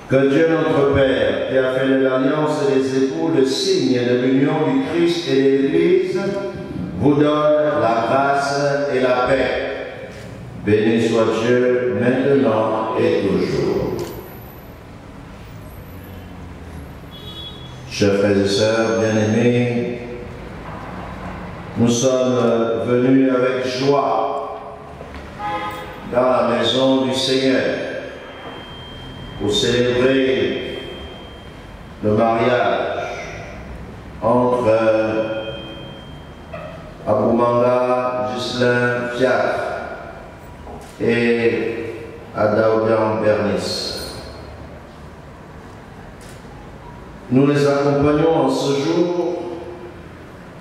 Que Dieu notre Père, qui a fait de l'alliance des époux le signe de l'union du Christ et de l'Église, vous donne la grâce et la paix. Béni soit Dieu, maintenant et toujours. Chers frères et sœurs bien-aimés, nous sommes venus avec joie dans la maison du Seigneur pour célébrer le mariage entre Aboumanga Ghislain Fiacre et Adaoudian Bernice. Nous les accompagnons en ce jour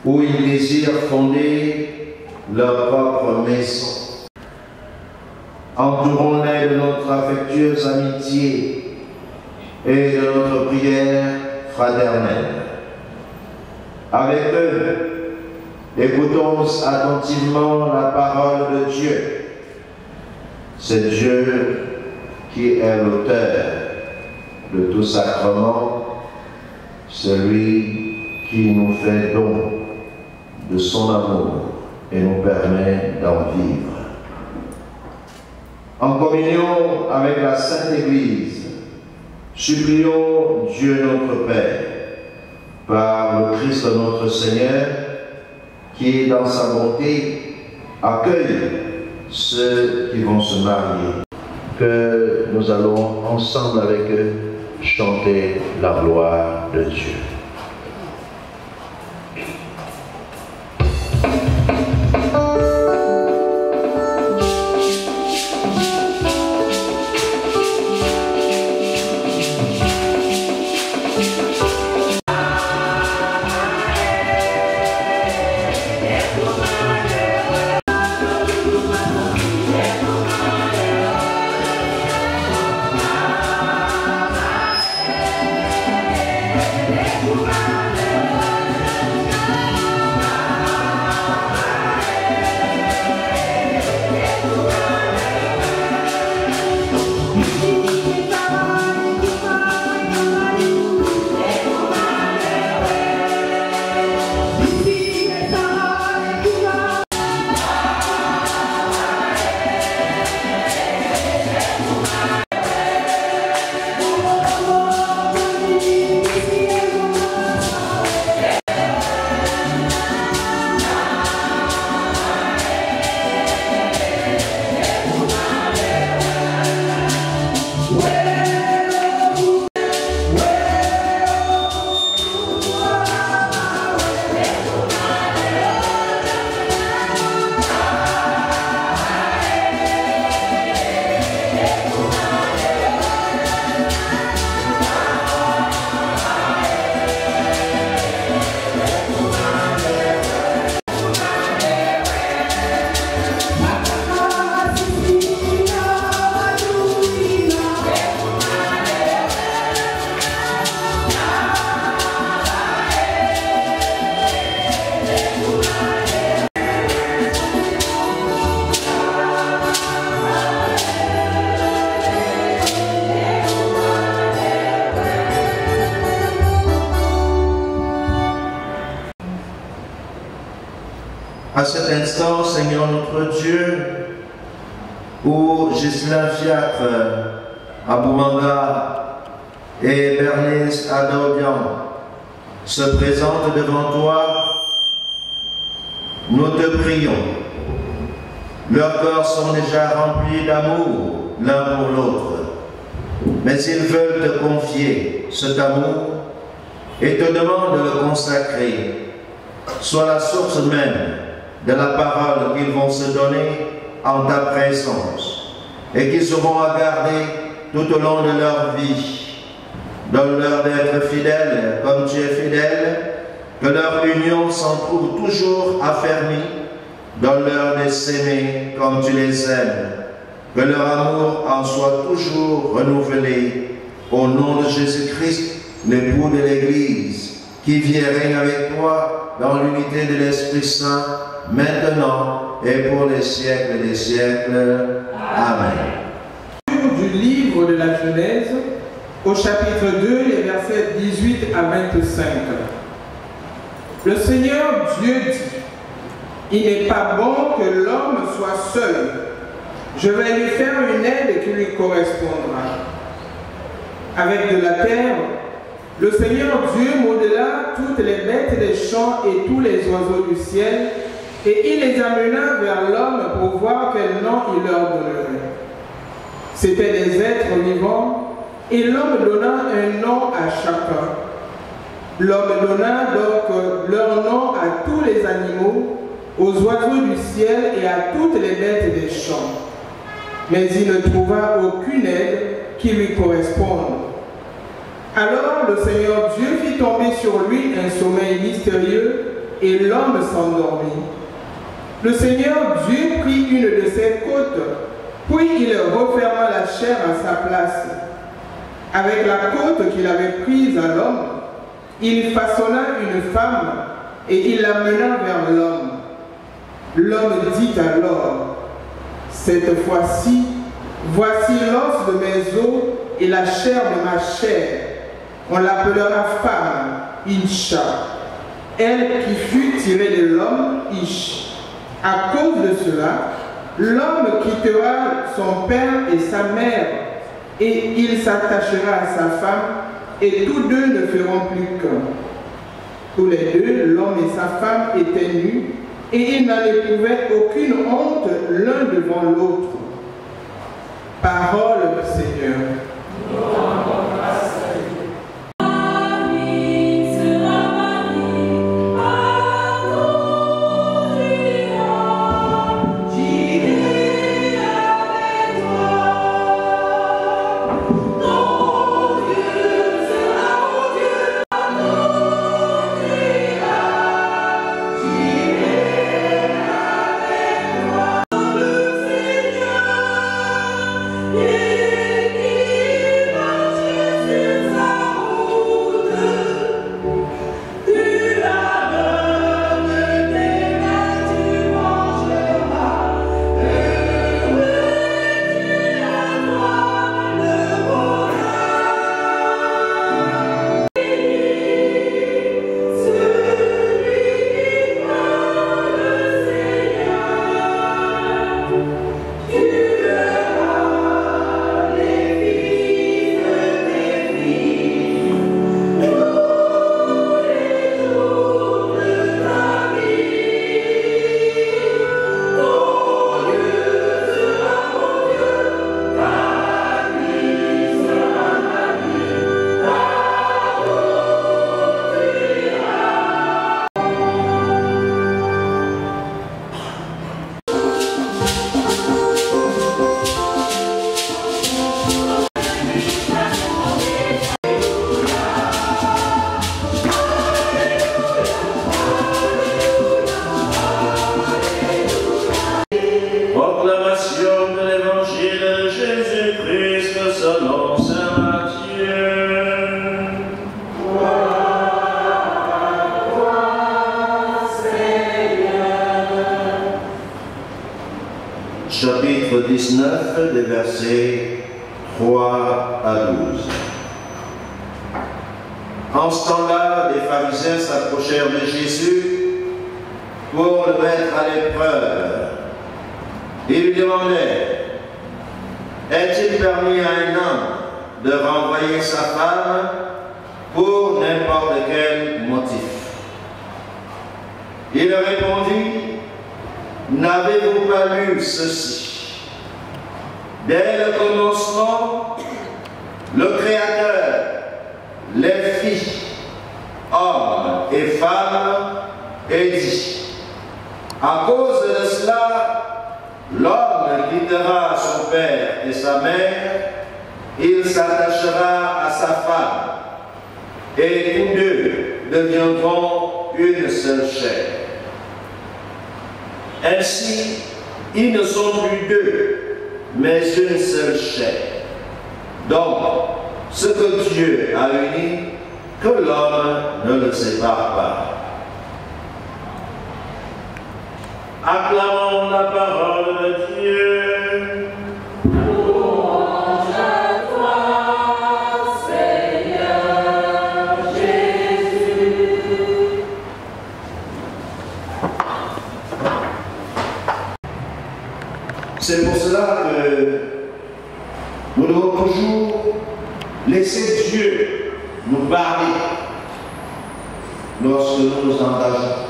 où ils désirent fonder leur propre maison. Entourons-les de notre affectueuse amitié et de notre prière fraternelle. Avec eux, écoutons attentivement la parole de Dieu. C'est Dieu qui est l'auteur de tout sacrement, celui qui nous fait don de son amour et nous permet d'en vivre. En communion avec la Sainte Église, supplions Dieu notre Père, par le Christ notre Seigneur, qui dans sa bonté accueille ceux qui vont se marier, que nous allons ensemble avec eux chanter la gloire de Dieu. À cet instant, Seigneur notre Dieu, où Ghislain Fiacre, Aboumanga et Bernice Adaoudian se présentent devant toi, nous te prions. Leurs cœurs sont déjà remplis d'amour l'un pour l'autre, mais ils veulent te confier cet amour et te demandent de le consacrer, soit la source même de la parole qu'ils vont se donner en ta présence et qu'ils auront à garder tout au long de leur vie. Donne-leur d'être fidèles comme tu es fidèle, que leur union s'en trouve toujours affermie. Donne-leur de s'aimer comme tu les aimes, que leur amour en soit toujours renouvelé. Au nom de Jésus-Christ, l'époux de l'Église, qui vit et règne avec toi dans l'unité de l'Esprit Saint, maintenant et pour les siècles des siècles. Amen. Du livre de la Genèse au chapitre 2, les versets 18 à 25. Le Seigneur Dieu dit, « Il n'est pas bon que l'homme soit seul. Je vais lui faire une aide qui lui correspondra. » Avec de la terre, le Seigneur Dieu modela toutes les bêtes des champs et tous les oiseaux du ciel, et il les amena vers l'homme pour voir quel nom il leur donnerait. C'étaient des êtres vivants, et l'homme donna un nom à chacun. L'homme donna donc leur nom à tous les animaux, aux oiseaux du ciel et à toutes les bêtes des champs. Mais il ne trouva aucune aide qui lui corresponde. Alors le Seigneur Dieu fit tomber sur lui un sommeil mystérieux, et l'homme s'endormit. Le Seigneur Dieu prit une de ses côtes, puis il referma la chair à sa place. Avec la côte qu'il avait prise à l'homme, il façonna une femme et il la mena vers l'homme. L'homme dit alors, « Cette fois-ci, voici l'os de mes os et la chair de ma chair. On l'appellera femme, Isha, elle qui fut tirée de l'homme, Ish. À cause de cela, l'homme quittera son père et sa mère, et il s'attachera à sa femme, et tous deux ne feront plus qu'un. Tous les deux, l'homme et sa femme, étaient nus, et ils n'en éprouvaient aucune honte l'un devant l'autre. Parole du Seigneur. Chapitre 19, des versets 3 à 12. En ce temps-là, les pharisiens s'approchèrent de Jésus pour le mettre à l'épreuve. Ils lui demandaient, « Est-il permis à un homme de renvoyer sa femme pour n'importe quel motif ?» Il répondit, « N'avez-vous pas lu ceci? Dès le commencement, le Créateur les fit, hommes et femmes, et dit, à cause de cela, l'homme quittera son père et sa mère, il s'attachera à sa femme, et tous deux deviendront une seule chair. Ainsi, ils ne sont plus deux, mais une seule chair. Donc, ce que Dieu a uni, que l'homme ne le sépare pas. Acclamons la parole de Dieu. Louange à toi, Seigneur. lorsque nous nous engageons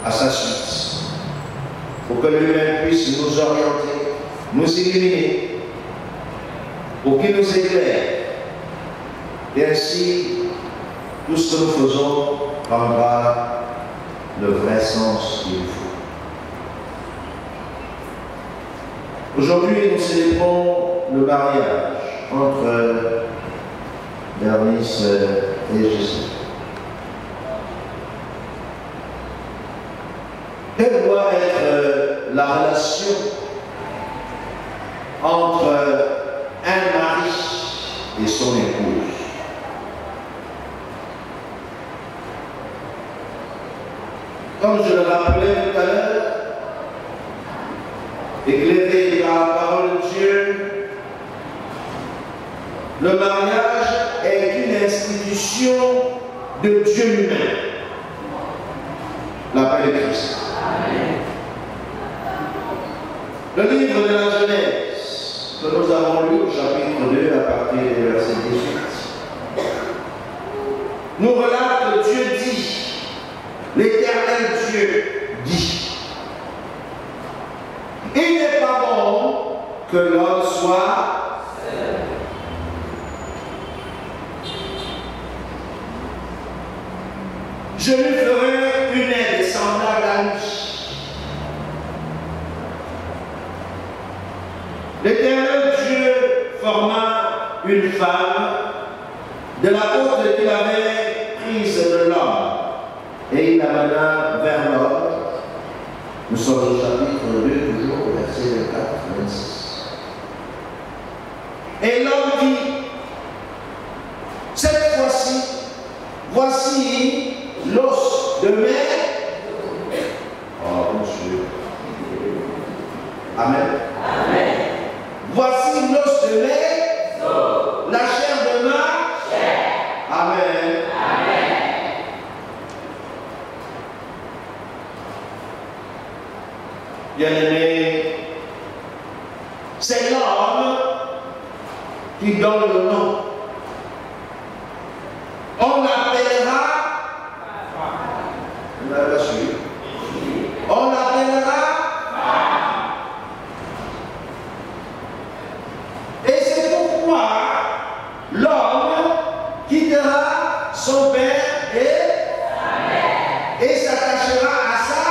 à sa suite, pour que lui-même puisse nous orienter, nous illuminer, pour qu'il nous éclaire. Et ainsi, tout ce que nous faisons prendra le vrai sens qu'il faut. Aujourd'hui, nous célébrons le mariage entre Bernice et Jésus. Quelle doit être la relation entre un mari et son épouse? Comme je le rappelais tout à l'heure, éclairé par la parole de Dieu, le mariage est une institution de Dieu lui-même, l'appel de Christ. Le livre de la Genèse, que nous avons lu au chapitre 2 à partir du verset 18, nous relate que Dieu dit, l'Éternel Dieu dit, il n'est pas bon que l'homme soit seul. Je lui ferai une aide semblable à lui. L'Éternel Dieu forma une femme de la côte qu'il avait prise de l'homme et il l'amena vers l'homme. Nous sommes au chapitre 2, toujours au verset 24-26. Et l'homme dit, cette fois-ci, voici l'os de mer. Oh, mon Dieu. Amen. Amen. Voici l'os de mer, la chair de ma chair. Amen. Amen. Bien-aimé, c'est l'homme qui donne le nom. On l'appellera, vous l'avez pas su, on l'appellera, et c'est pourquoi l'homme quittera son père et s'attachera à sa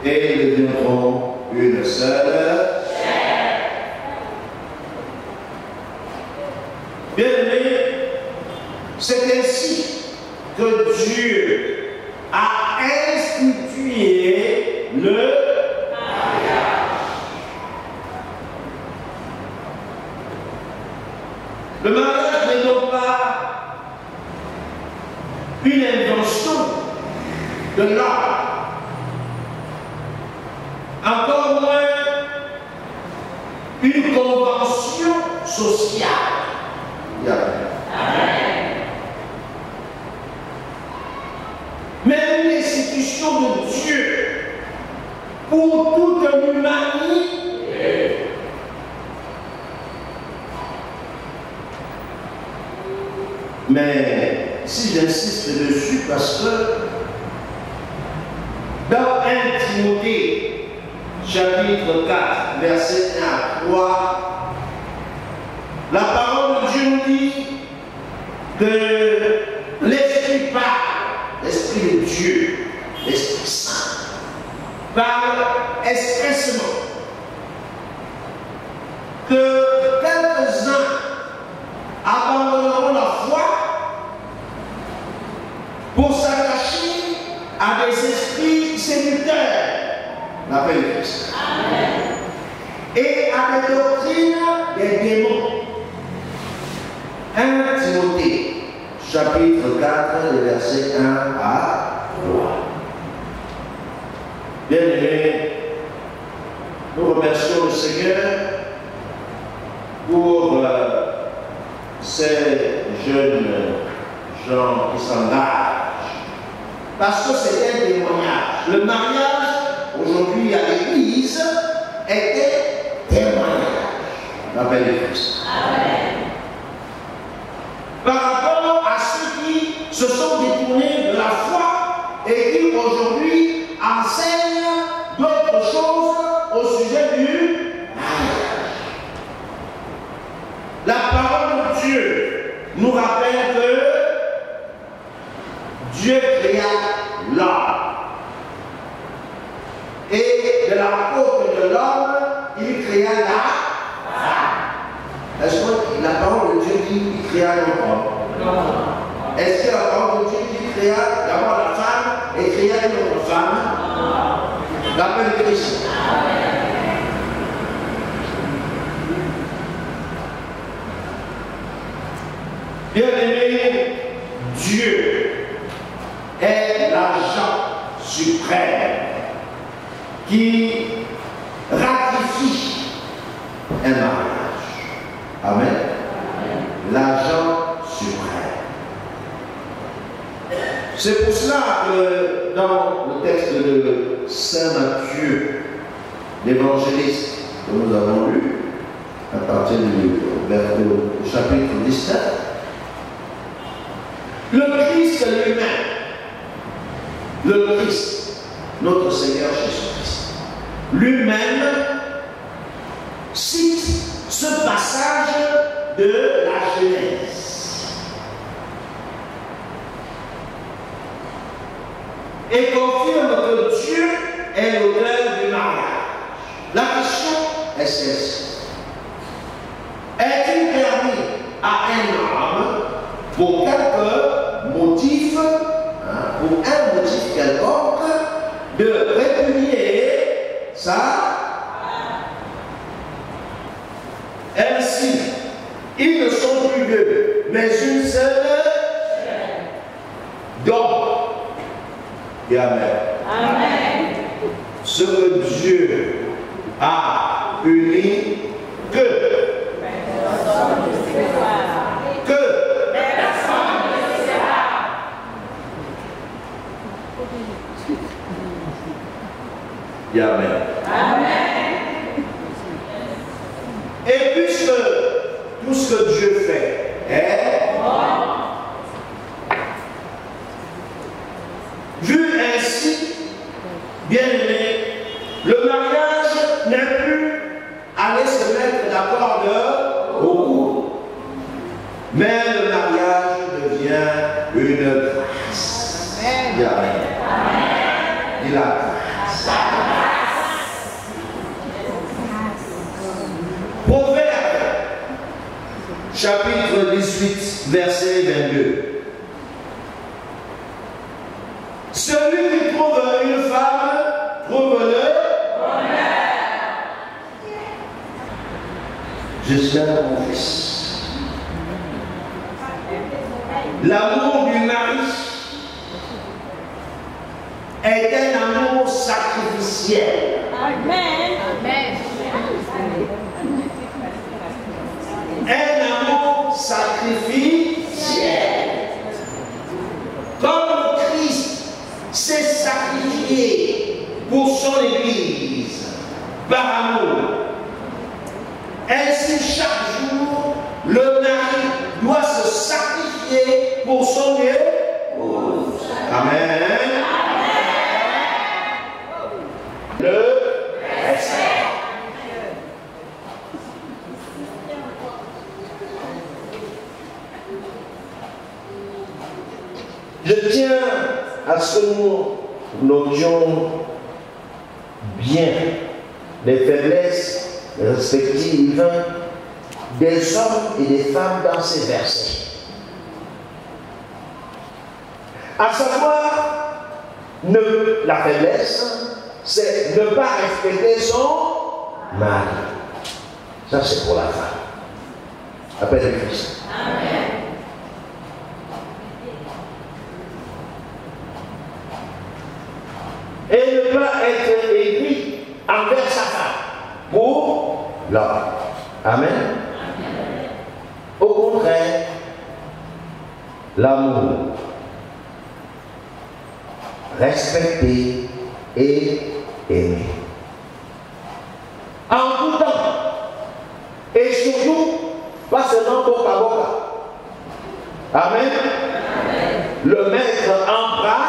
et ils deviendront une seule chair. Bien-aimé, c'est ainsi que Dieu a institué le mariage. Le mariage n'est donc pas une invention de l'homme. Encore moins une convention sociale. Amen. Mais une institution de Dieu pour toute l'humanité. Mais si j'insiste dessus, parce que dans 1 Timothée, chapitre 4, verset 1 à 3, la parole de Dieu nous dit que l'Esprit parle, l'Esprit de Dieu, l'Esprit Saint, parle expressément que quelques-uns abandonneront la foi pour s'attacher à des esprits séducteurs, l'appel de Christ, et à des doctrines des démons. 1 Timothée, chapitre 4, versets 1 à 3. Bien-aimés, nous remercions le Seigneur pour ces jeunes gens qui s'engagent, parce que c'est un témoignage. Le mariage aujourd'hui à l'église était témoignage. l'appel de Christ. Amen. Par rapport à ceux qui se sont détournés de la foi et qui aujourd'hui enseignent d'autres choses au sujet du mariage. La parole de Dieu nous rappelle que Dieu créa l'homme. Et de la côte de l'homme, il créa la femme. Est-ce que la parole de Dieu dit qu'il créa l'homme? Non. Est-ce que la parole de Dieu dit qu'il créa d'abord la femme et créa une autre femme? Non. L'appel de Christ. Bien-aimé, Dieu est l'agent suprême qui ratifie un mariage. Amen. L'agent suprême. C'est pour cela que dans le texte de Saint Matthieu, l'évangéliste que nous avons lu, à partir du chapitre 17, le Christ lui-même, le Christ, notre Seigneur Jésus-Christ, lui-même cite ce passage de la Genèse et confirme que Dieu est l'auteur du mariage. La question est celle-ci. Est-il permis à un homme, pour quelque motif, pour un motif quelconque, de répudier ça? Ainsi, ils ne sont plus deux, mais une seule. Donc, et Amen. Amen. Ce que Dieu a uni, que Amen. Amen. Et puisque tout ce que Dieu fait est bon, vu ainsi, bien aimé, le mariage n'est plus aller se mettre d'accord de beaucoup, mais le mariage devient une grâce. Amen. Amen. Il a grâce. Proverbe, chapitre 18, verset 22. Celui qui trouve une femme trouve le bonheur. J'espère, mon fils. L'amour du mari est un amour sacrificiel. Amen. Amen. Un amour sacrificiel. Comme Christ s'est sacrifié pour son Église par amour, ainsi chaque jour le mari doit se sacrifier pour son épouse. Amen. Le respect. Je tiens à ce que nous notions bien les faiblesses respectives des hommes et des femmes dans ces versets. À savoir, la faiblesse, c'est ne pas respecter son mari. Ça, c'est pour la femme. Appelle le Christ. Amen. Et ne pas être aigri envers sa femme pour l'homme. Amen. Au contraire, l'amour, respecter et aimer. En tout temps, et seulement boca à boca. Amen. Le maître en bras.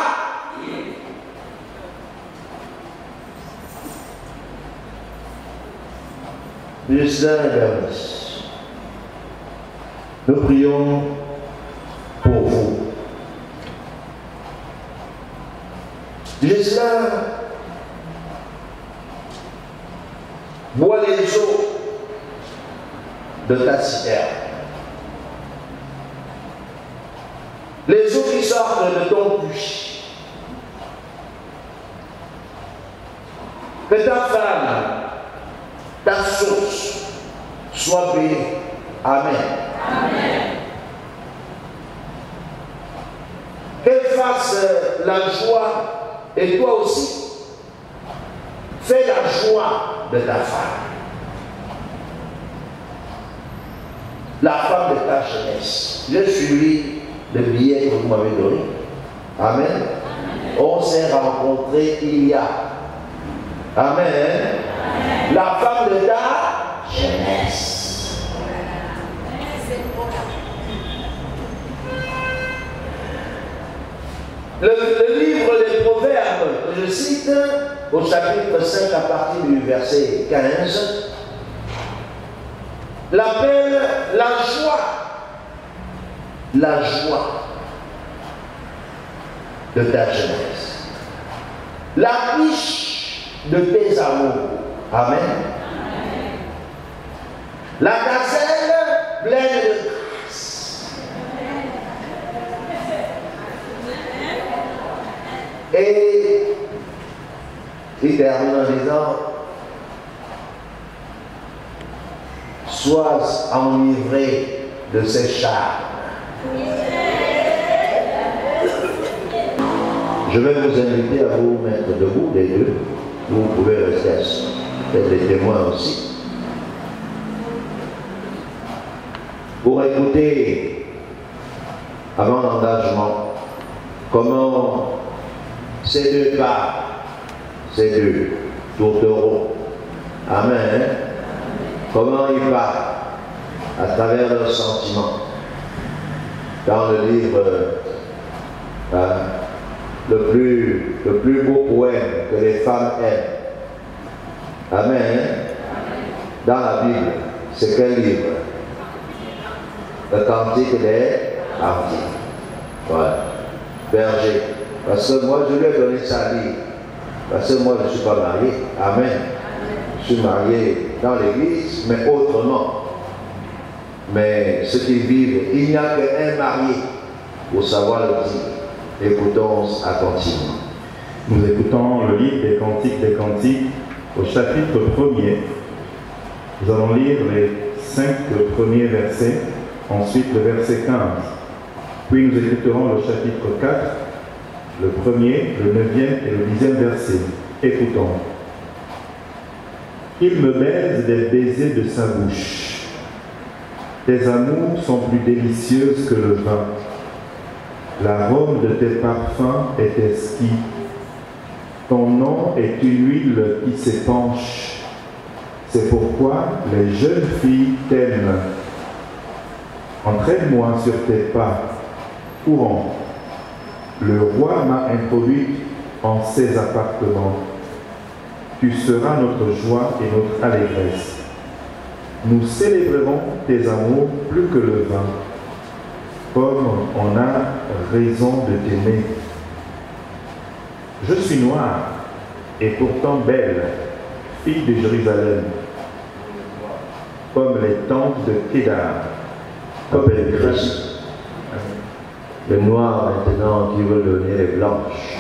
Nous prions pour vous. Gislain, bois les eaux de ta citerne. Les eaux qui sortent de ton puits. Que ta femme, ta source, soit bénie. Amen. Amen. Qu'elle fasse la joie, et toi aussi, fais la joie de ta femme. La femme de ta jeunesse. J'ai suivi le billet que vous m'avez donné. Amen. Amen. On s'est rencontrés il y a. Amen. Amen. La femme de ta jeunesse. Le livre des Proverbes, que je cite, au chapitre 5 à partir du verset 15, l'appelle la joie. La joie de ta jeunesse. La riche de tes amours. Amen. Amen. La gazelle pleine de grâce. Et il termine en disant, sois enivré de ses charmes. Je vais vous inviter à vous mettre debout, les deux. Vous pouvez rester assis, peut-être les témoins aussi. Pour écouter, avant l'engagement, comment ces deux pas, ces deux tourtereaux, amen, comment ils parlent à travers leurs sentiments. Dans le livre, le plus beau poème que les femmes aiment. Amen. Dans la Bible, c'est quel livre? Le Cantique des Cantiques. Voilà. Berger. Parce que moi, je lui ai donné ça lire. Parce que moi, je ne suis pas marié. Amen. Je suis marié dans l'église, mais autrement. Mais ceux qui vivent, il n'y a qu'un marié pour savoir le dire. Écoutons attentivement. Nous écoutons le livre des Cantiques au chapitre 1er. Nous allons lire les 5 premiers versets, ensuite le verset 15. Puis nous écouterons le chapitre 4, le 1er, le 9e et le 10e verset. Écoutons. Il me baise des baisers de sa bouche. Tes amours sont plus délicieuses que le vin. L'arôme de tes parfums est exquis. Ton nom est une huile qui s'épanche. C'est pourquoi les jeunes filles t'aiment. Entraîne-moi sur tes pas. Courons. Le roi m'a introduit en ses appartements. Tu seras notre joie et notre allégresse. Nous célébrerons tes amours plus que le vin. Comme on a raison de t'aimer. Je suis noire et pourtant belle, fille de Jérusalem, comme les tentes de Kédar. Comme les Christ. Le noir maintenant qui veut devenir les blanches.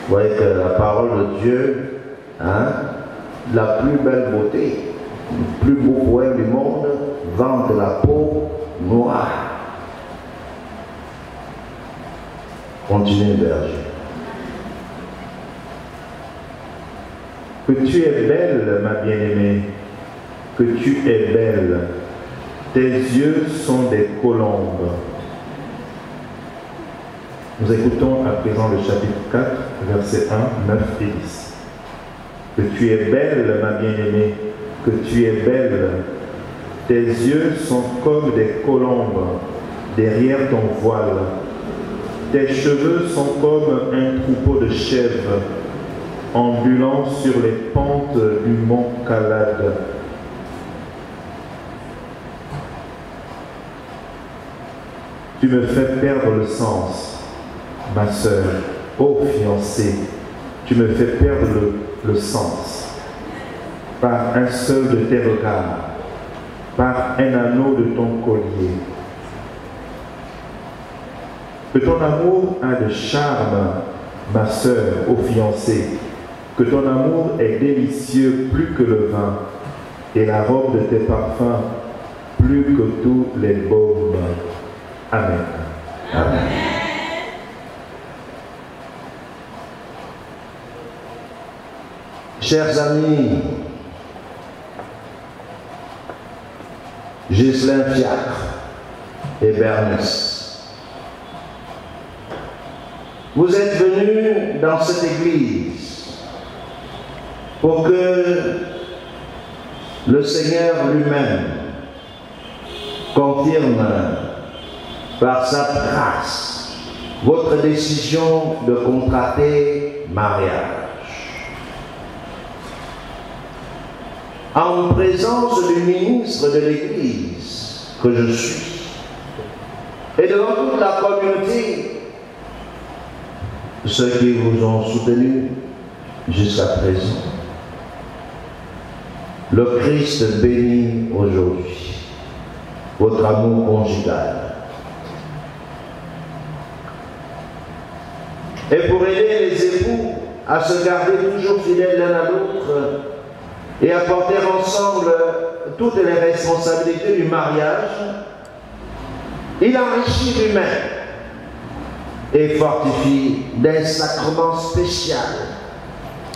Vous voyez que la parole de Dieu, la plus belle beauté, le plus beau poème du monde, vante la peau noire. Continuez, berger. Que tu es belle, ma bien-aimée, que tu es belle. Tes yeux sont des colombes. Nous écoutons à présent le chapitre 4, versets 1, 9 et 10. Que tu es belle, ma bien-aimée, que tu es belle. Tes yeux sont comme des colombes derrière ton voile. Tes cheveux sont comme un troupeau de chèvres ondulant sur les pentes du mont Calade. Tu me fais perdre le sens, ma sœur, ô fiancée, tu me fais perdre le sens par un seul de tes regards, par un anneau de ton collier. Que ton amour a de charme, ma sœur, ô fiancée, que ton amour est délicieux plus que le vin, et la robe de tes parfums plus que tous les baumes. Amen. Amen. Chers amis, Ghislain Fiacre et Bernice, vous êtes venus dans cette église pour que le Seigneur lui-même confirme par sa grâce votre décision de contracter mariage. En présence du ministre de l'Église que je suis et devant toute la communauté, ceux qui vous ont soutenu jusqu'à présent, le Christ bénit aujourd'hui votre amour conjugal. Et pour aider les époux à se garder toujours fidèles l'un à l'autre et à porter ensemble toutes les responsabilités du mariage, il enrichit lui-même et fortifie d'un sacrement spécial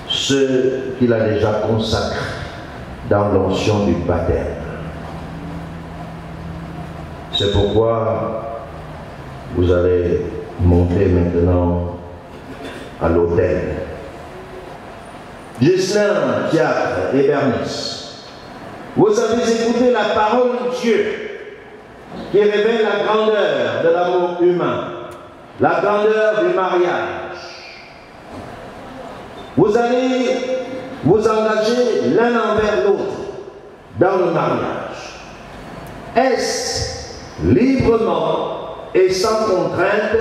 ceux qu'il a déjà consacrés dans l'onction du baptême. C'est pourquoi vous allez monter maintenant à l'autel. Ghislain, Fiacre et Bernice, vous avez écouté la parole de Dieu qui révèle la grandeur de l'amour humain, la grandeur du mariage. Vous allez vous engager l'un envers l'autre dans le mariage. Est-ce librement et sans contrainte?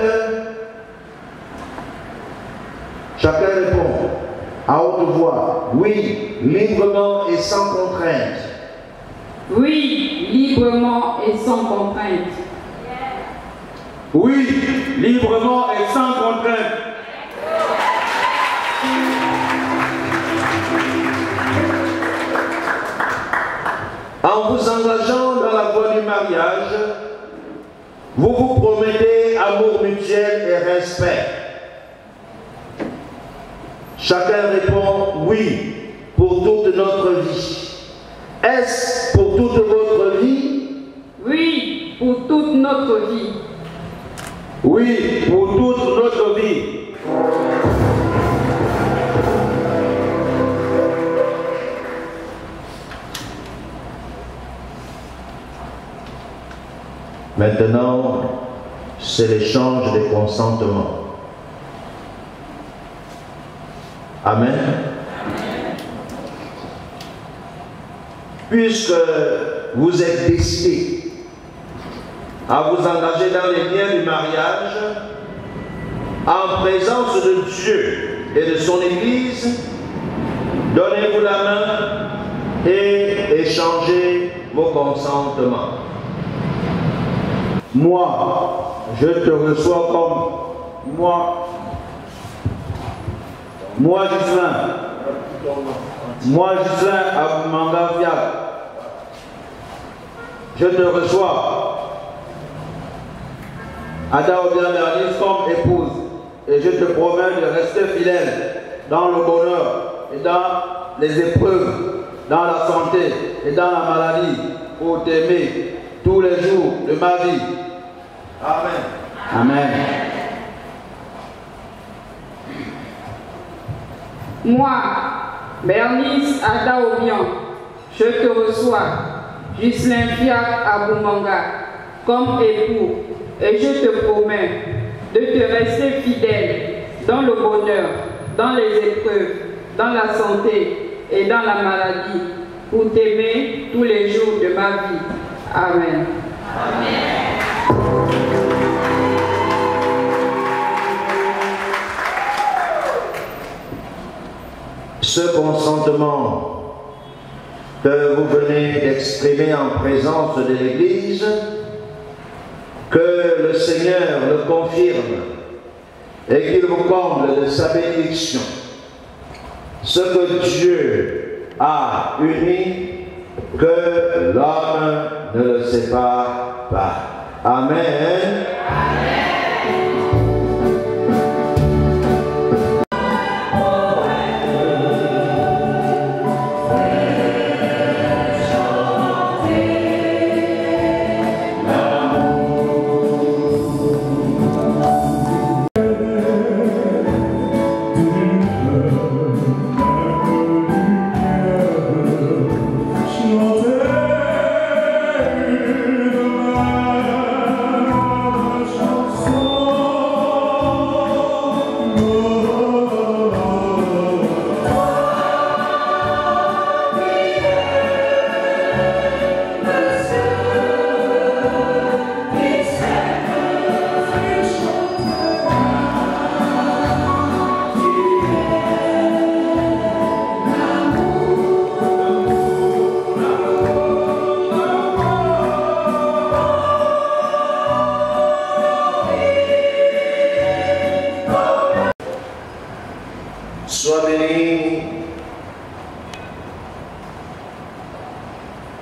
Chacun répond à haute voix: oui, librement et sans contrainte. Oui, librement et sans contrainte. Oui, librement et sans contrainte. En vous engageant dans la voie du mariage, vous vous promettez amour mutuel et respect. Chacun répond oui pour toute notre vie. Est-ce pour toute votre vie? Oui, pour toute notre vie. Oui, pour toute notre vie. Maintenant, c'est l'échange des consentements. Amen. Puisque vous êtes décidés à vous engager dans les liens du mariage, en présence de Dieu et de son Église, donnez-vous la main et échangez vos consentements. Moi, je te reçois comme moi. Moi, Ghislain Abumanga Fiacre, je te reçois, Ada Obiang Bernice, comme épouse, et je te promets de rester fidèle dans le bonheur et dans les épreuves, dans la santé et dans la maladie, pour t'aimer tous les jours de ma vie. Amen. Amen. Moi, Bernice Ada Obiang, je te reçois, Ghislain Fiac Aboumanga, comme époux, et je te promets de te rester fidèle dans le bonheur, dans les épreuves, dans la santé et dans la maladie, pour t'aimer tous les jours de ma vie. Amen. Amen. Ce consentement que vous venez d'exprimer en présence de l'Église, que le Seigneur le confirme et qu'il vous comble de sa bénédiction. Ce que Dieu a uni, que l'homme ne le sépare pas. Amen. Amen. Sois béni,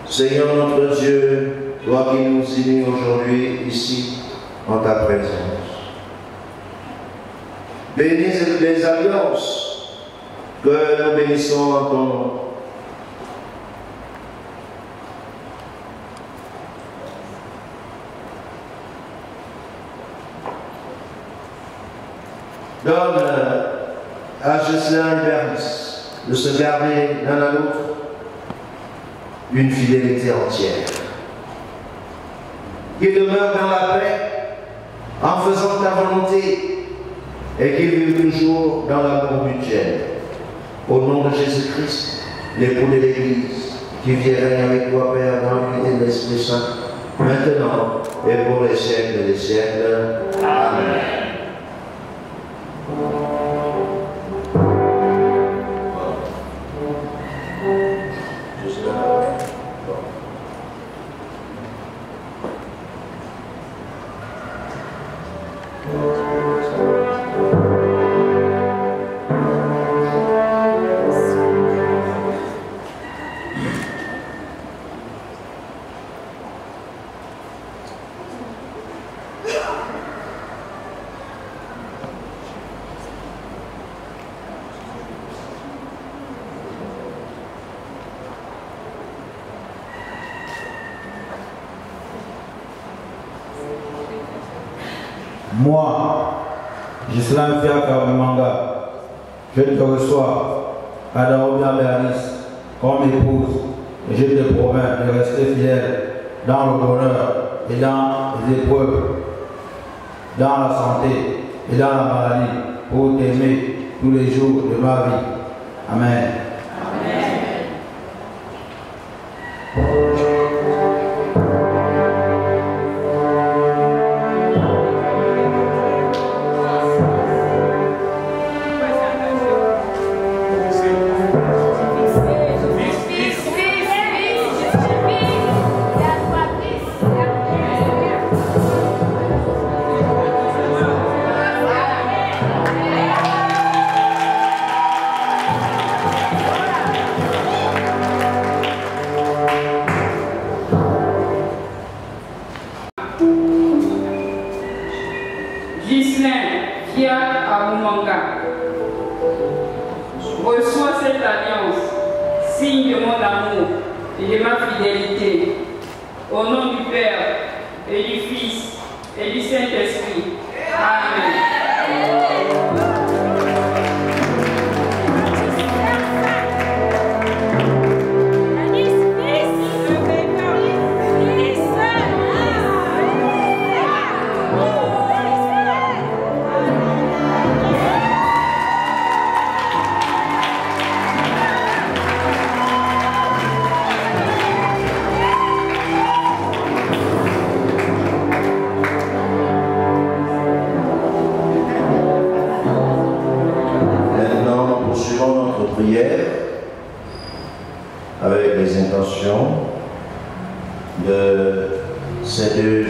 Seigneur notre Dieu, toi qui nous unis aujourd'hui ici en ta présence. Bénis les alliances que nous bénissons en ton nom. Donne à Ghislain et Bernice de se garder l'un à l'autre une fidélité entière. Qu'ils demeurent dans la paix en faisant ta volonté et qu'ils vivent toujours dans l'amour mutuel. Au nom de Jésus-Christ, l'époux de l'Église, qui vient régner avec toi, Père, dans l'unité de l'Esprit Saint, maintenant et pour les siècles des siècles. Amen. Moi, Ghislain Fiac Aboumanga, je te reçois, Adaobia Bernice, comme épouse, et je te promets de rester fidèle dans le bonheur et dans les épreuves, dans la santé et dans la maladie, pour t'aimer tous les jours de ma vie. Amen. Ghislain Fiac Aboumanga, reçois cette alliance, signe de mon amour et de ma fidélité, au nom du Père et du Fils et du Saint-Esprit. Amen.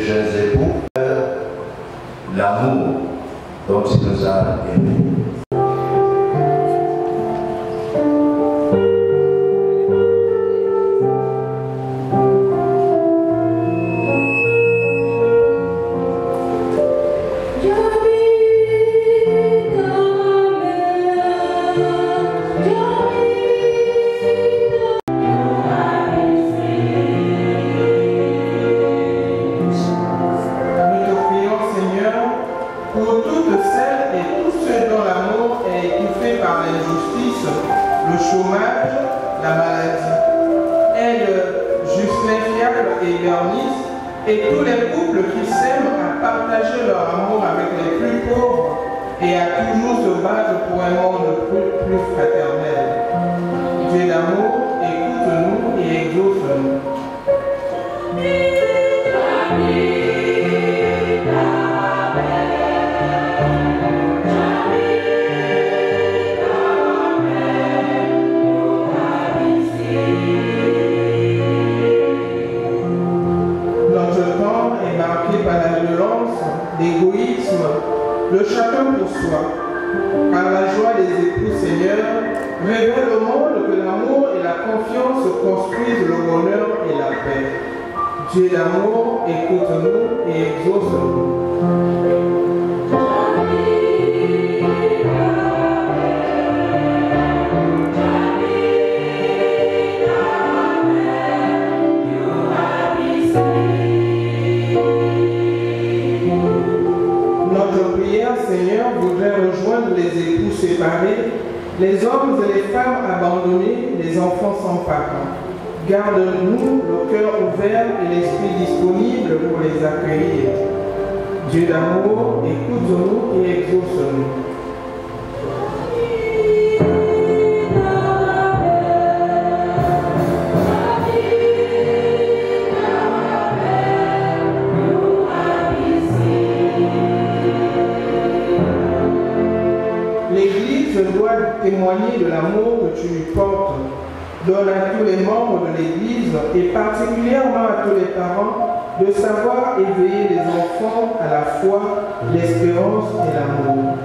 jeunes époux, l'amour dont il nous a aimés. Et tous les couples qui s'aiment à partager leur amour avec les plus pauvres et à toujours se battre pour un monde plus fraternel. Dieu d'amour, écoute-nous et exauce-nous. L'égoïsme, le chacun pour soi. Par la joie des époux, Seigneur, révèle au monde que l'amour et la confiance construisent le bonheur et la paix. Dieu d'amour, écoute-nous et exauce-nous. Seigneur, voudrait rejoindre les époux séparés, les hommes et les femmes abandonnés, les enfants sans parents. Garde-nous le cœur ouvert et l'esprit disponible pour les accueillir. Dieu d'amour, écoute-nous et exauce-nous. Témoigner de l'amour que tu lui portes. Donne à tous les membres de l'Église et particulièrement à tous les parents de savoir éveiller les enfants à la foi, l'espérance et l'amour.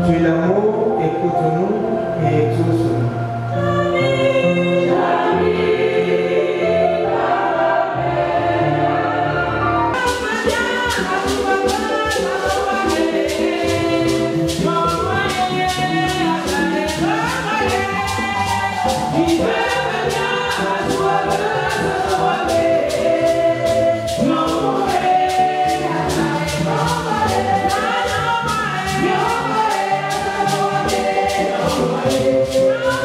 Dieu d'amour, écoute-nous et exauce-nous.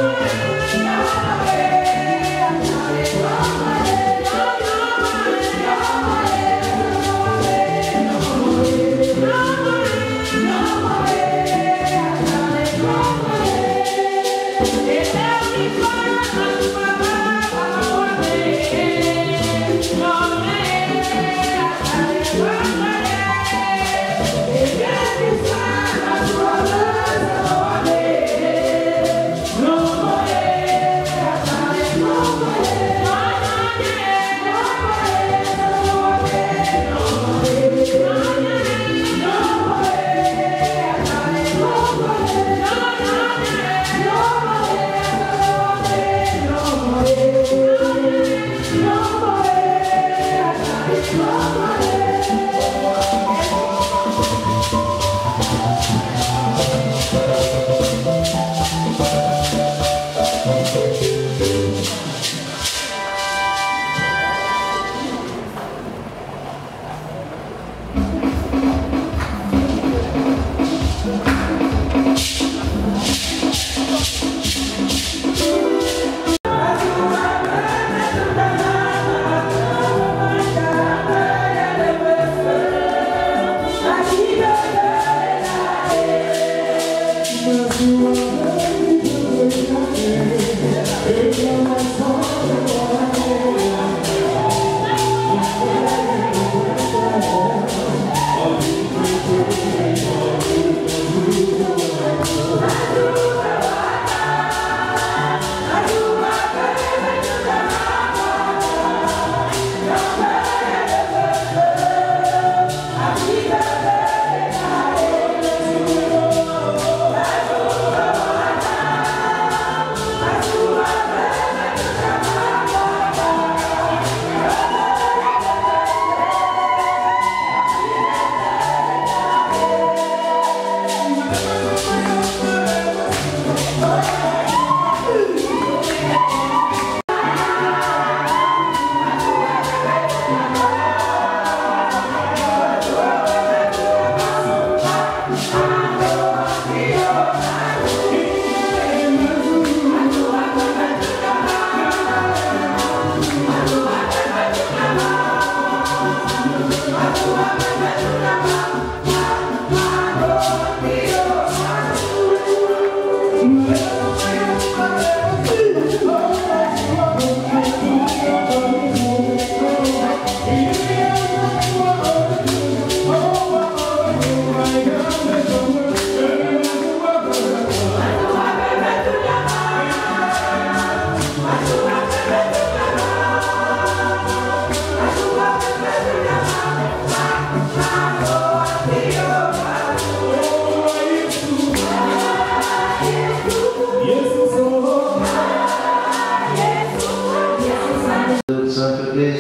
Oh,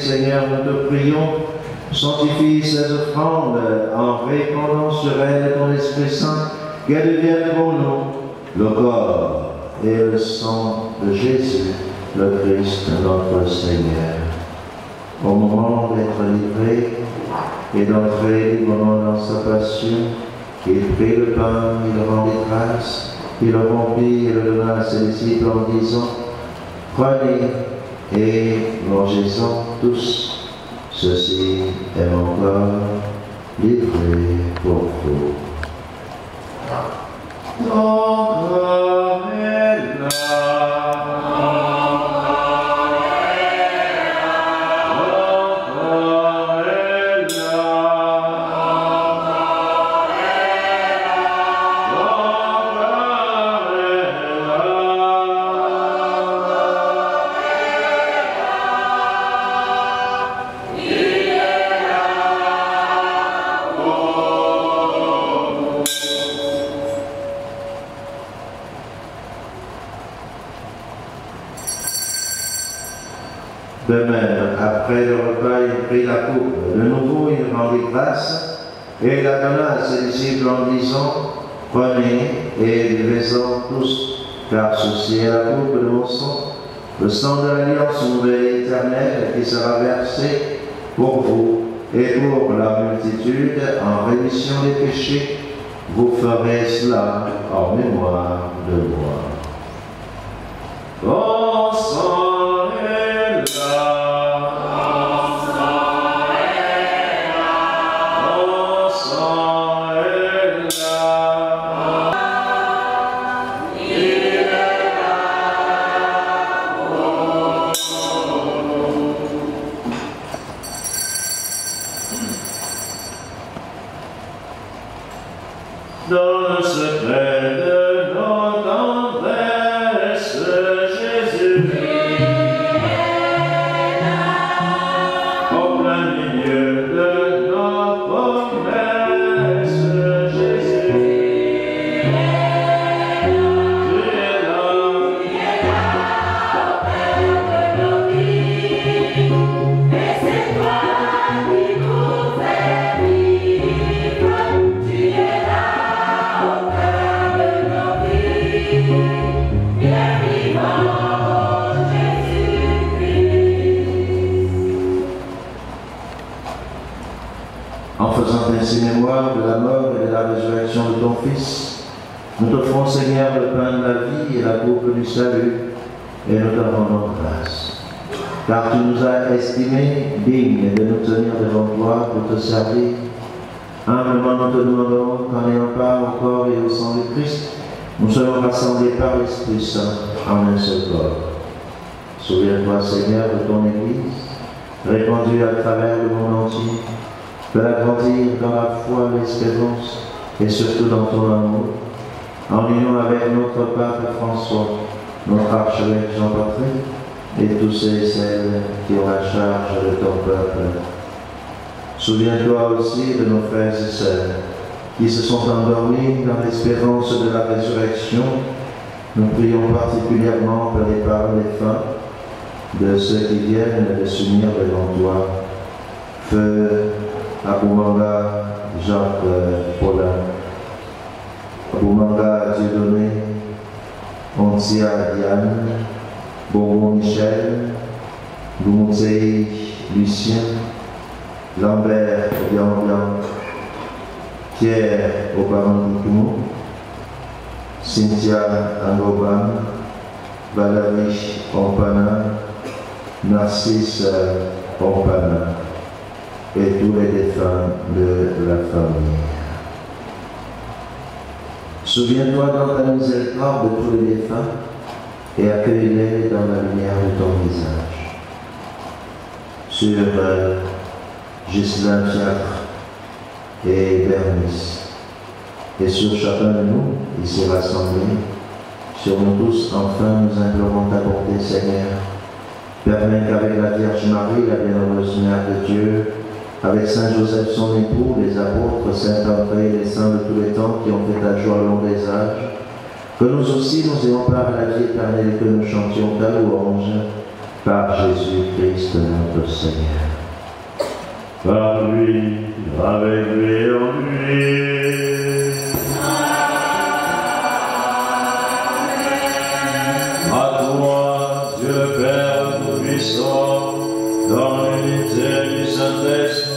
Seigneur, nous te prions, sanctifie ces offrandes en répandant sur elles ton Esprit Saint, qu'elles deviennent pour nous le corps et le sang de Jésus, le Christ, notre Seigneur. Au moment d'être livré et d'entrer librement dans sa passion, il prit le pain, il rendit grâce, il le rompit et le donna à ses disciples en disant, prenez et mangez-en tous, ceci est mon corps livré pour vous. Ton corps est là. De même, après le repas, il prit la coupe. De nouveau, il rendit grâce et il la donna à ses disciples en disant, prenez et buvez-en tous, car ceci est la coupe de mon sang, le sang de l'alliance nouvelle et éternelle qui sera versé pour vous et pour la multitude en rémission des péchés. Vous ferez cela en mémoire de moi. Ton sang est là. Dans le secret de notre tendresse, Jésus au plein milieu de notre promesse, Jésus tu es là, au cœur de nos vies, et c'est toi qui nous fais vivre, tu es là. En faisant ainsi mémoire de la mort et de la résurrection de ton Fils, nous t'offrons, Seigneur, le pain de la vie et la coupe du salut, et nous te rendons grâce. Car tu nous as estimés dignes de nous tenir devant toi pour te servir. Humblement nous te demandons qu'en ayant part au corps et au sang du Christ, nous soyons rassemblés par l'Esprit Saint en un seul corps. Souviens-toi, Seigneur, de ton Église, répandue à travers le monde entier, fais-la grandir dans la foi, l'espérance et surtout dans ton amour, en union avec notre Pape François, notre archevêque Jean-Patrick et tous ceux et celles qui ont la charge de ton peuple. Souviens-toi aussi de nos frères et sœurs qui se sont endormis dans l'espérance de la résurrection. Nous prions particulièrement pour les parents défunts, de ceux qui viennent de s'unir devant toi. Feu Aboumanga Jacques Paulin, Aboumanga Dieudonné, Ontia Diane, Bobo Michel, Goumoutsei Lucien, Lambert Bian, Pierre Obarangoumou, Cynthia Angoban, Valérie Ompana, Narcisse Ompana. et tous les défunts de la famille. Souviens-toi dans ta miséricorde de tous les défunts et accueille-les dans la lumière de ton visage. Sur Ghislain Fiacre et Bernice, et sur chacun de nous ici rassemblés, sur nous tous, enfin, nous implorons ta bonté, Seigneur. Permets qu'avec la Vierge Marie, la bienheureuse Mère de Dieu, avec Saint Joseph son époux, les apôtres, Saint André et les saints de tous les temps qui ont fait ta joie au long des âges, que nous aussi nous ayons part à la vie éternelle et que nous chantions ta louange par Jésus-Christ notre Seigneur. Par lui, avec lui et en lui. À toi, Dieu Père Tout-Puissant, dans l'unité du Saint-Esprit.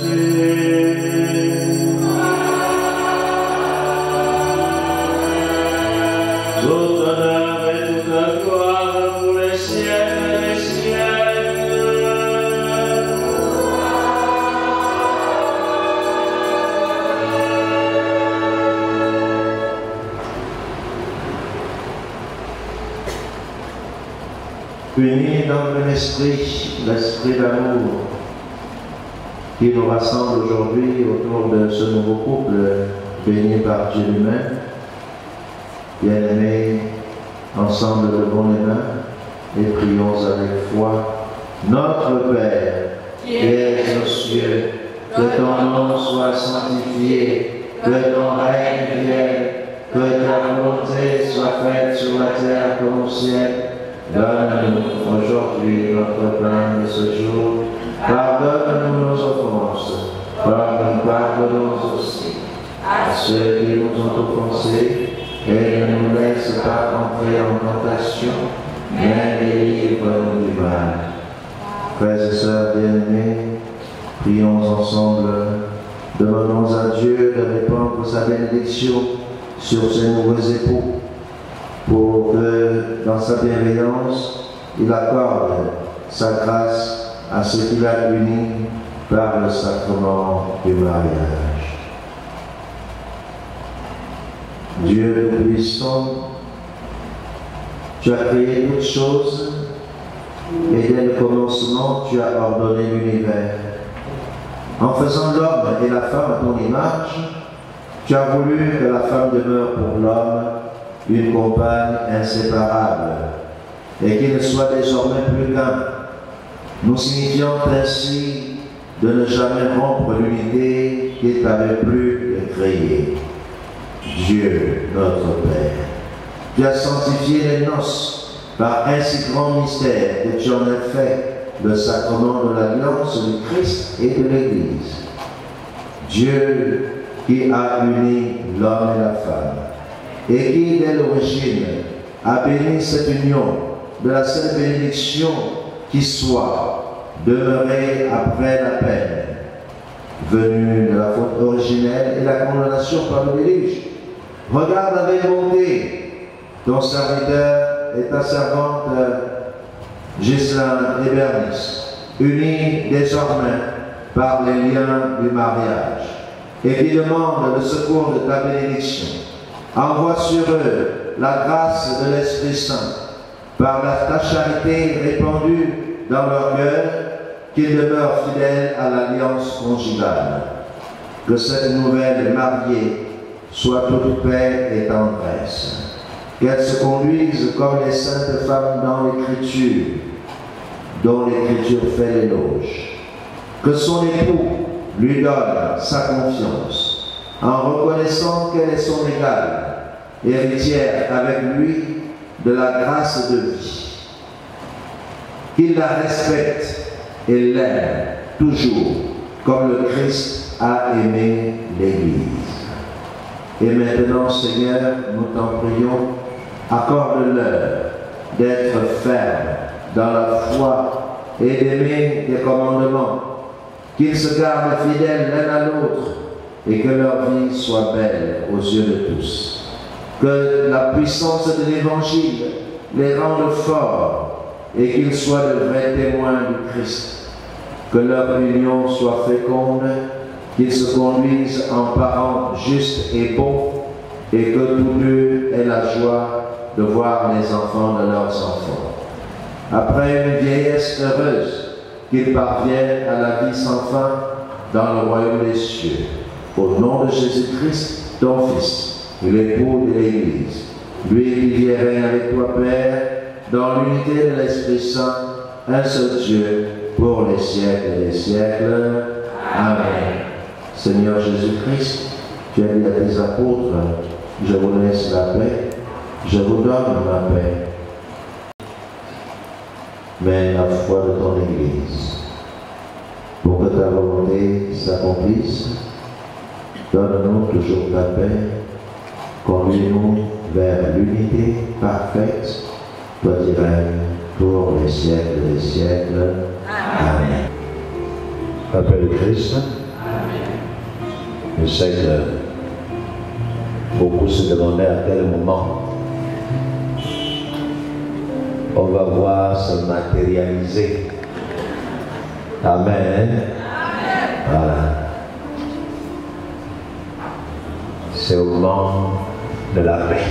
Tout honneur et toute gloire pour les siècles des siècles. Unis dans le même esprit, l'esprit d'amour qui nous rassemble aujourd'hui autour de ce nouveau couple béni par Dieu lui-même. Bien-aimés, ensemble levons les mains et prions avec foi. Notre Père, qui es aux cieux, que ton nom soit sanctifié, que ton règne vienne, que ta volonté soit faite sur la terre comme au ciel. Donne-nous aujourd'hui notre pain de ce jour. Pardonne-nous nos offenses, comme nous pardonnons aussi à ceux qui nous ont offensés, et ne nous laisse pas entrer en tentation, mais délivre-nous du mal. Frères et sœurs bien-aimés, prions ensemble, demandons à Dieu de répandre sa bénédiction sur ces nouveaux époux, pour que, dans sa bienveillance, il accorde sa grâce à ceux qu'il a unis par le sacrement du mariage. Dieu Tout-Puissant, tu as créé toutes choses et dès le commencement, tu as ordonné l'univers. En faisant l'homme et la femme à ton image, tu as voulu que la femme demeure pour l'homme une compagne inséparable, et qu'il ne soit désormais plus qu'un, nous signifiant ainsi de ne jamais rompre l'unité qu'il t'avait plu de créer. Dieu, notre Père, tu as sanctifié les noces par un si grand mystère que tu en as fait le sacrement de l'alliance du Christ et de l'Église. Dieu qui a uni l'homme et la femme, et qui, dès l'origine, a béni cette union de la seule bénédiction qui soit demeurée après la peine, venue de la faute originelle et la condamnation par le déluge. Regarde avec bonté ton serviteur et ta servante Ghislain et Bernice, unis désormais par les liens du mariage, et qui demandent le secours de ta bénédiction. Envoie sur eux la grâce de l'Esprit Saint, par ta charité répandue dans leur cœur, qu'ils demeurent fidèles à l'alliance conjugale. Que cette nouvelle mariée soit toute paix et tendresse. Qu'elle se conduise comme les saintes femmes dans l'Écriture, dont l'Écriture fait l'éloge. Que son époux lui donne sa confiance, en reconnaissant qu'elle est son égale, héritière avec lui de la grâce de vie. Qu'il la respecte et l'aime toujours, comme le Christ a aimé l'Église. Et maintenant, Seigneur, nous t'en prions, accorde-leur d'être fermes dans la foi et d'aimer tes commandements, qu'ils se gardent fidèles l'un à l'autre et que leur vie soit belle aux yeux de tous. Que la puissance de l'Évangile les rende forts et qu'ils soient de vrais témoins du Christ. que leur union soit féconde, qu'ils se conduisent en parents justes et bons, et que tous deux aient la joie de voir les enfants de leurs enfants. Après une vieillesse heureuse, qu'ils parviennent à la vie sans fin dans le royaume des cieux. Au nom de Jésus-Christ, ton Fils, l'époux de l'Église, lui qui vit et règne avec toi, Père, dans l'unité de l'Esprit Saint, un seul Dieu, pour les siècles des siècles. Amen. Seigneur Jésus-Christ, tu as dit à tes apôtres, je vous laisse la paix, je vous donne la paix. Mais la foi de ton Église, pour que ta volonté s'accomplisse, donne-nous toujours ta paix, conduis-nous vers l'unité parfaite, toi qui règnes pour les siècles des siècles. Amen. Papa de Christ, je sais que beaucoup se demandaient à quel moment on va voir se matérialiser. Amen. Voilà. C'est au moment de la paix.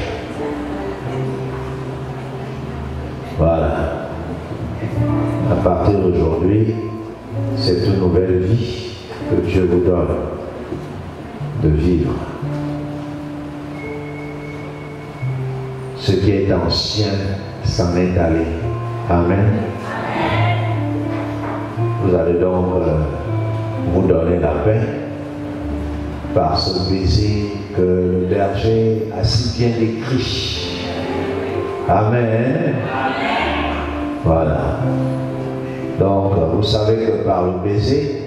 Voilà. À partir d'aujourd'hui, c'est une nouvelle vie que Dieu vous donne de vivre. Ce qui est ancien s'en est allé. Amen. Vous allez donc vous donner la paix par ce baiser que le berger a si bien décrit. Amen. Voilà. Donc, vous savez que par le baiser,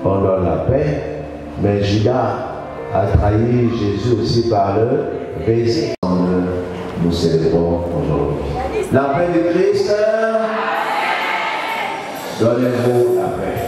on donne la paix, mais Judas a trahi Jésus aussi par le baiser. Nous célébrons aujourd'hui. La paix de Christ, donnez-vous la paix.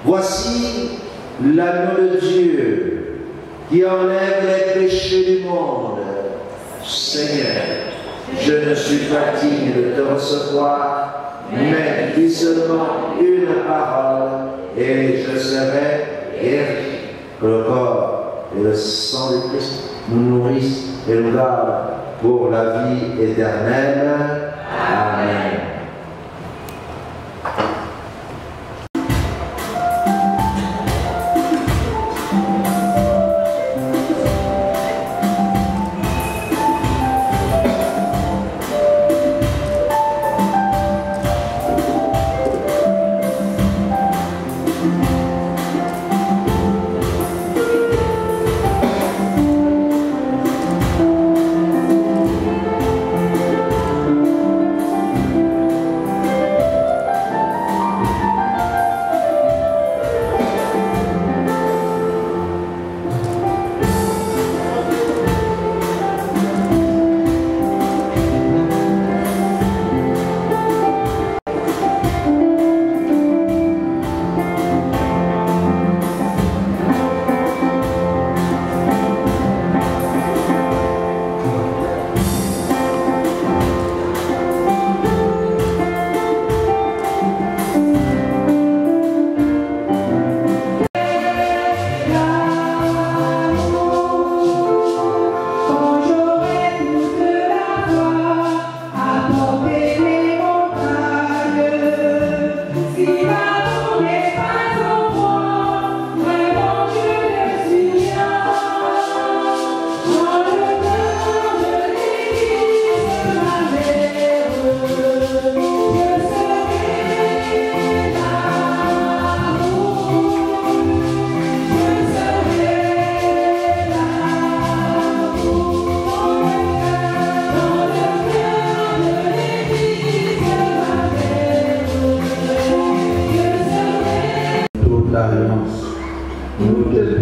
Voici l'agneau de Dieu qui enlève les péchés du monde. Seigneur, je ne suis pas digne de te recevoir, mais dis seulement une parole et je serai guéri. Que le corps et le sang de Christ nous nourrissent et nous gardent pour la vie éternelle. Amen.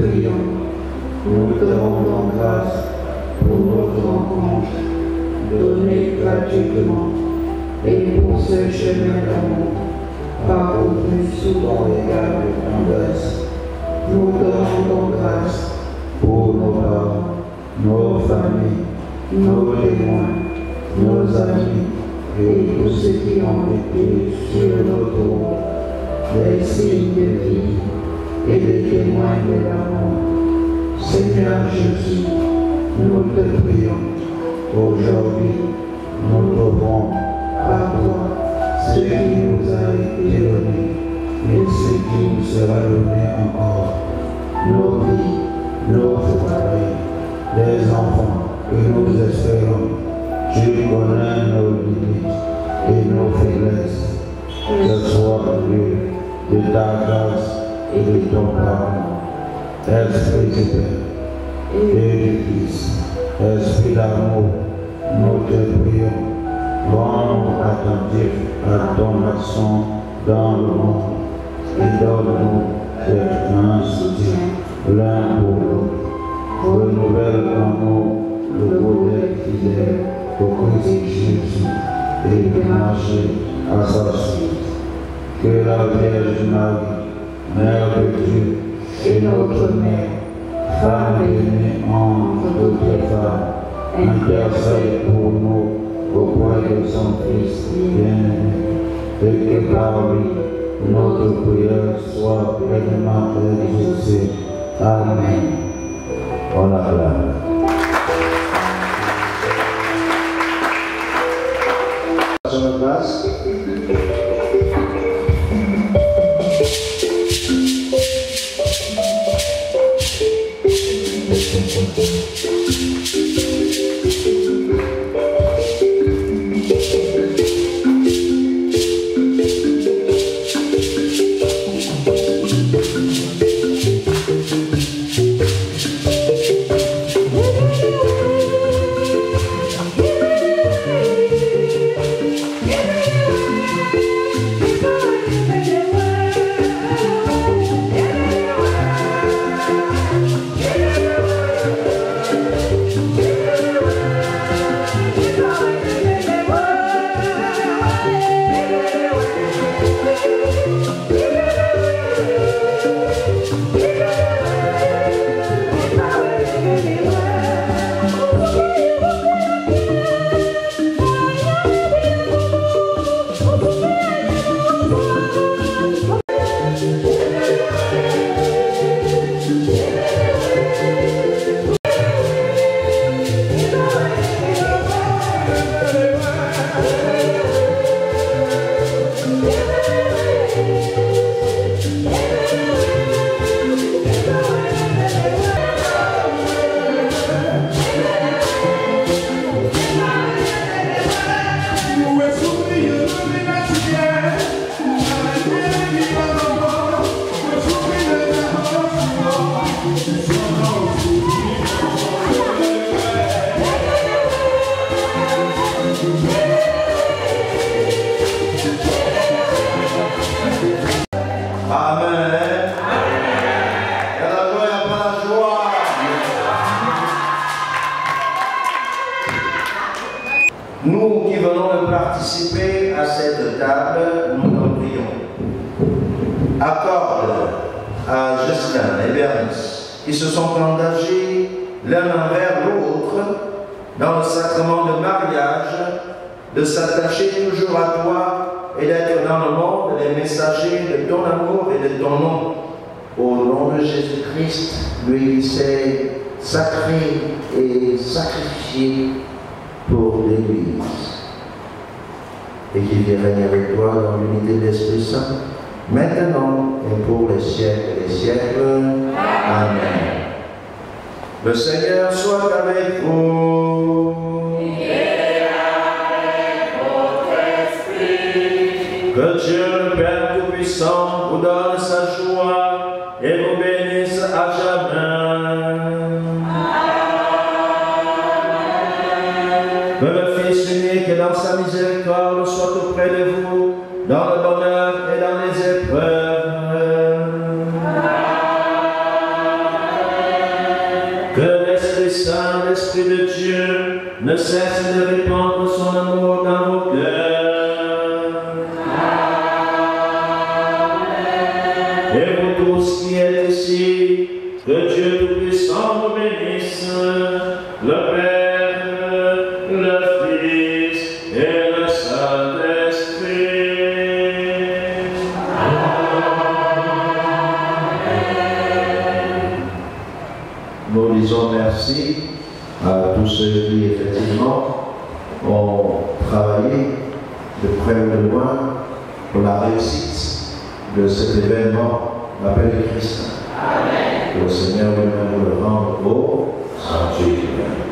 prions. Nous te rendons grâce pour notre rencontre, donnée gratuitement, et pour ce chemin d'amour, parcouru sous ton regard de tendresse. Nous te rendons grâce pour nos parents, nos familles, nos témoins, nos amis et tous ceux qui ont été sur notre route, des signes de vie et des témoins de l'amour. Seigneur Jésus, nous te prions. Aujourd'hui, nous trouvons à toi ce qui nous a été donné et ce qui nous sera donné encore. Nos vies, nos foyers, les enfants que nous espérons. Tu connais nos limites et nos faiblesses. Que soit Dieu de ta grâce et de ton pardon. Esprit du Père et du Fils, Esprit d'amour, nous te prions. Rends-nous attentifs à ton action dans le monde et donne-nous d'être un soutien l'un pour l'autre. Renouvelle en nous le modèle fidèle au Christ Jésus et de marcher à sa suite. Que la Vierge Marie, Mère de Dieu et notre Mère, femme aimée entre toutes les femmes, intercède pour nous auprès de son Fils bien-aimé, et que par lui notre prière soit pleinement exaucée. Amen. On acclame. Sur la place. Nous qui venons de participer à cette table, nous nous prions. Accorde à Justin et Bernice, qui se sont engagés l'un envers l'autre dans le sacrement de mariage, de s'attacher toujours à toi et d'être dans le monde les messagers de ton amour et de ton nom. Au nom de Jésus-Christ, lui qui s'est sacré et sacrifié pour l'Église et qui vient régner avec toi dans l'unité de l'Esprit Saint, maintenant et pour les siècles des siècles. Amen. Le Seigneur soit avec vous. Et avec votre esprit. Que Dieu le Père Tout-Puissant vous donne sa joie et vous bénisse à jamais. Que le Fils unique et dans sa miséricorde soit auprès de vous, dans le bonheur et dans les épreuves. Esprit Saint, l'Esprit de Dieu, ne cesse de répandre son amour dans vos cœurs. Et vous tous qui êtes ici, que Dieu Tout-Puissant vous bénisse, le Père, le Fils et le Saint-Esprit. Nous disons merci à tous ceux qui effectivement ont travaillé de près ou de loin pour la réussite de cet événement, l'appel de Christ. Que le Seigneur lui-même nous le rende beau, sans Dieu qui l'aime.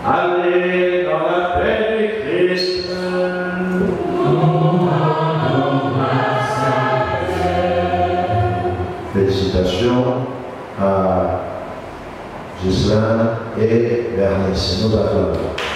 Allez dans la paix du Christ. Félicitations à Ghislain et Bernice. Nous acclamons.